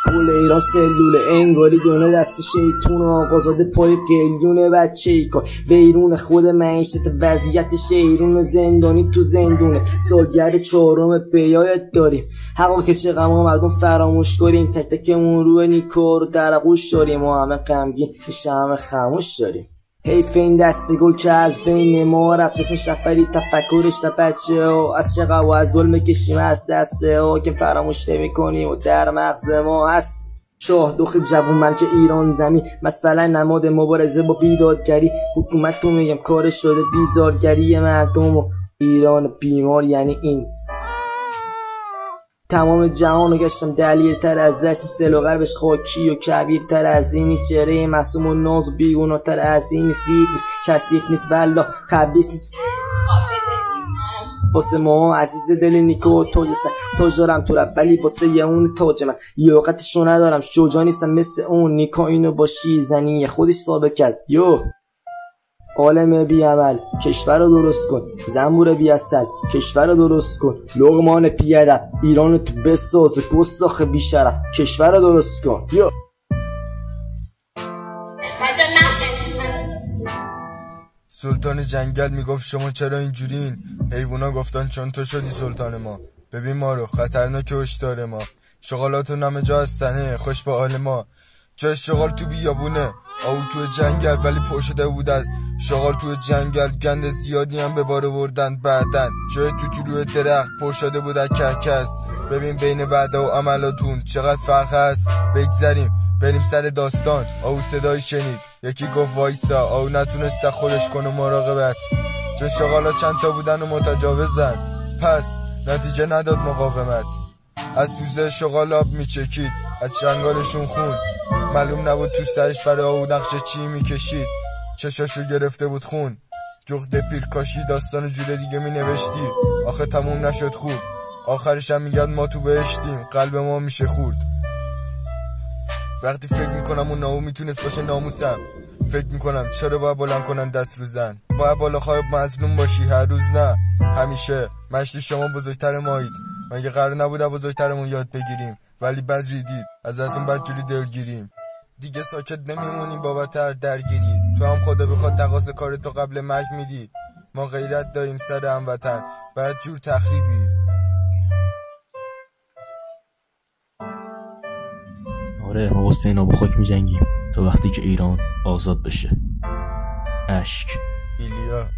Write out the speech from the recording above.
کل ایران سلوله انگاری دونه دست شیطون آقازاده پای قلیون بچه ای کن ویرون خود معیشت وضعیت شیرون زندانی تو زندونه سالگرد 4 بیایت داریم حقا که چه غم مردم فراموش کنیم تک تکمون روی نیکو رو در آغوش داریم و همه غمگین میشه همه خاموش داریم حیف این دست گل که از بین ما رفت اسمش نفری تفکرش تا بچه ها از چقدر و از ظلم کشیم از دسته ها که فراموش نمی کنیم و در مغز ما هست شاه دخل جوون ملک ایران زمین مثلا نماد مبارزه با بیدادگری حکومت تو میگم کارش شده بیزارگری مردم و ایران بیمار یعنی این تمام جهان رو گشتم دلیرتر ازش نیست دل و قلبش خاکی و کبیرتر از این نیست چهره معصوم و ناز و بیگناه‌تر از این نیست دیگ نیست کثیف نیست والله خبیث نیست واسه ما عزیز دل نیکو تاج دارم تو رب ولی واسه یه اون تاج من لیاقتشو ندارم شجاع نیستم مثل اون نیکا اینو با شیرزنی خودش ثابت کرد یو عالم بی عمل کشور رو درست کن زنبور بی اصل کشور رو درست کن لقمان پیادب ایران رو تو بساز و گستاخ بی شرف کشور رو درست کن یو سلطان جنگل میگفت شما چرا اینجورین حیوونا گفتن چون تو شدی سلطان ما ببین ما رو خطرناک هشدار ما شغالاتون همه جا هستنه خوش به حال ما جای شغال تو بیابونه آول تو جنگل ولی پر شده بود از شغال تو جنگل گند زیادی هم به بار وردن بعدن جای توتی روی درخت پر شده بود از کرکس ببین بین وعده و عملاتون چقدر فرق هست بگذریم بریم سر داستان آو صدای شنید یکی گفت وایسا آو نتونست خودش کنه مراقبت چون شغالا چند تا بودن و متجاوزن پس نتیجه نداد مقاومت از پوزه شغال آب میچکید از چنگالشون خون معلوم نبود تو سرش برای آو نقشه چی میکشید چشاشو گرفته بود خون جغد پیل کاشی داستان جور دیگه مینوشتی آخه تموم نشد خوب آخرش هم میگن ما تو بهشتیم قلب ما میشه خورد وقتی فکر میکنم اون نامو میتونست باشه ناموسم فکر میکنم چرا باید بلند کنن دست رو زن باید بالاخواه مظلوم باشی هر روز نه همیشه مشتی شما بزرگتر مایید مگه قرار نبوده بزرگترمون یاد بگیریم ولی بدریدید ازتون بدجوری دلگیریم دیگه ساکت نمیمونیم بابت هر درگیری تو هم خدا بخواد تقاص کارتو قبل مرگ میدی ما غیرت داریم سر هموطن باید جور تخریبی آره ما واسه اینا با خاک میجنگیم تا وقتی که ایران آزاد بشه اشک ایلیا